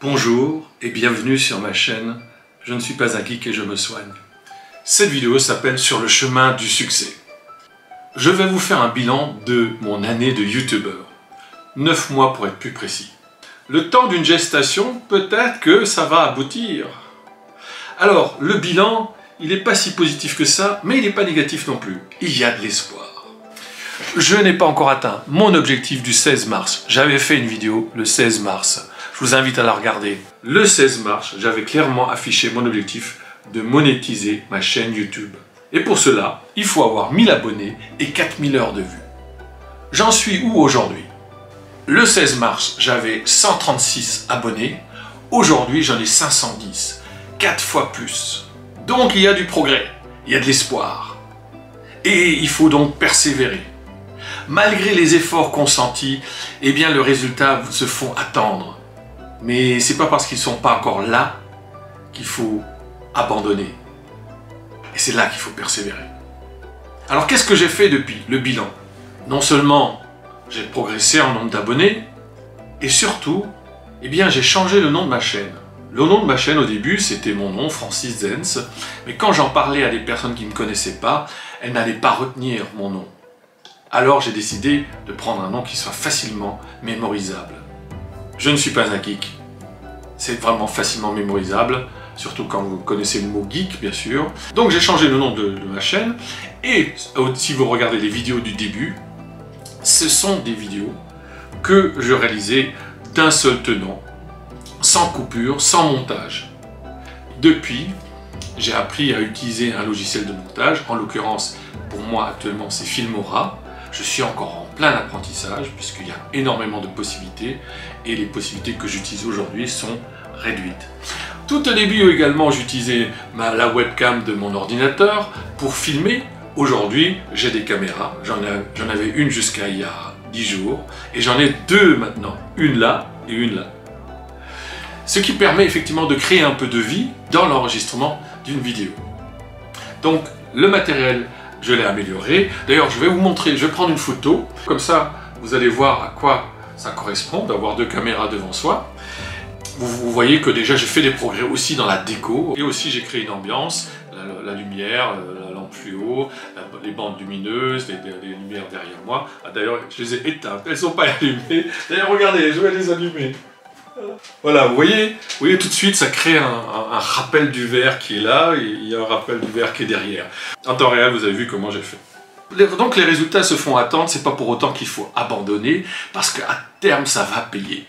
Bonjour et bienvenue sur ma chaîne Je ne suis pas un geek et je me soigne. Cette vidéo s'appelle Sur le chemin du succès. Je vais vous faire un bilan de mon année de youtubeur. 9 mois pour être plus précis. Le temps d'une gestation, peut-être que ça va aboutir. Alors, le bilan, il n'est pas si positif que ça, mais il n'est pas négatif non plus. Il y a de l'espoir. Je n'ai pas encore atteint mon objectif du 16 mars. J'avais fait une vidéo le 16 mars. Je vous invite à la regarder. Le 16 mars, j'avais clairement affiché mon objectif de monétiser ma chaîne YouTube. Et pour cela, il faut avoir 1000 abonnés et 4000 heures de vue. J'en suis où aujourd'hui? Le 16 mars, j'avais 136 abonnés. Aujourd'hui, j'en ai 510. 4 fois plus. Donc, il y a du progrès. Il y a de l'espoir. Et il faut donc persévérer. Malgré les efforts consentis, eh bien, le résultat se font attendre. Mais c'est pas parce qu'ils ne sont pas encore là qu'il faut abandonner. Et c'est là qu'il faut persévérer. Alors qu'est-ce que j'ai fait depuis le bilan? Non seulement j'ai progressé en nombre d'abonnés, et surtout, eh bien, j'ai changé le nom de ma chaîne. Le nom de ma chaîne au début, c'était mon nom, Francis Zenz, mais quand j'en parlais à des personnes qui ne me connaissaient pas, elles n'allaient pas retenir mon nom. Alors j'ai décidé de prendre un nom qui soit facilement mémorisable. Je ne suis pas un geek. C'est vraiment facilement mémorisable, surtout quand vous connaissez le mot geek, bien sûr. Donc j'ai changé le nom de ma chaîne, et si vous regardez les vidéos du début, ce sont des vidéos que je réalisais d'un seul tenant, sans coupure, sans montage. Depuis, j'ai appris à utiliser un logiciel de montage, en l'occurrence, pour moi actuellement c'est Filmora. Je suis encore en plein apprentissage puisqu'il y a énormément de possibilités et les possibilités que j'utilise aujourd'hui sont réduites. Tout au début également j'utilisais la webcam de mon ordinateur pour filmer. Aujourd'hui j'ai des caméras, j'en avais une jusqu'à il y a 10 jours et j'en ai deux maintenant, une là et une là. Ce qui permet effectivement de créer un peu de vie dans l'enregistrement d'une vidéo. Donc le matériel, je l'ai amélioré. D'ailleurs, je vais vous montrer, je vais prendre une photo. Comme ça, vous allez voir à quoi ça correspond d'avoir deux caméras devant soi. Vous voyez que déjà, j'ai fait des progrès aussi dans la déco. Et aussi, j'ai créé une ambiance, la lumière, la lampe fluo, les bandes lumineuses, les lumières derrière moi. Ah, d'ailleurs, je les ai éteintes, elles ne sont pas allumées. D'ailleurs, regardez, je vais les allumer. Voilà, vous voyez tout de suite, ça crée un rappel du verre qui est là, et il y a un rappel du verre qui est derrière. En temps réel, vous avez vu comment j'ai fait. Donc les résultats se font attendre, c'est pas pour autant qu'il faut abandonner, parce qu'à terme, ça va payer.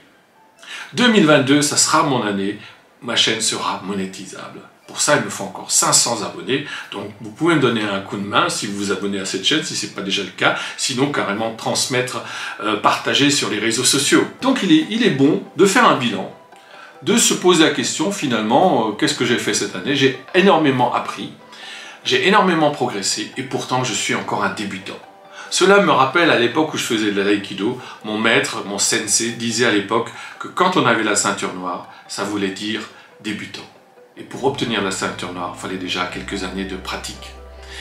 2022, ça sera mon année, ma chaîne sera monétisable. Pour ça, il me faut encore 500 abonnés, donc vous pouvez me donner un coup de main si vous vous abonnez à cette chaîne, si ce n'est pas déjà le cas, sinon carrément transmettre, partager sur les réseaux sociaux. Donc il est bon de faire un bilan, de se poser la question finalement, qu'est-ce que j'ai fait cette année? J'ai énormément appris, j'ai énormément progressé, et pourtant je suis encore un débutant. Cela me rappelle à l'époque où je faisais de l'aïkido, mon maître, mon sensei, disait à l'époque que quand on avait la ceinture noire, ça voulait dire débutant. Et pour obtenir la ceinture noire, il fallait déjà quelques années de pratique.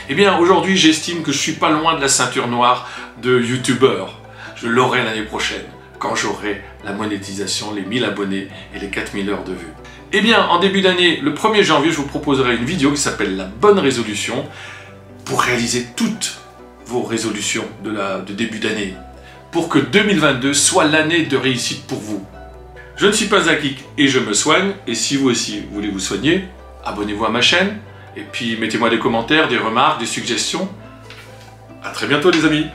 Eh bien, aujourd'hui, j'estime que je suis pas loin de la ceinture noire de youtubeur. Je l'aurai l'année prochaine, quand j'aurai la monétisation, les 1000 abonnés et les 4000 heures de vue. Eh bien, en début d'année, le 1er janvier, je vous proposerai une vidéo qui s'appelle La bonne résolution, pour réaliser toutes vos résolutions de début d'année, pour que 2022 soit l'année de réussite pour vous. Je ne suis pas un geek et je me soigne, et si vous aussi voulez vous soigner, abonnez-vous à ma chaîne, et puis mettez-moi des commentaires, des remarques, des suggestions. À très bientôt les amis.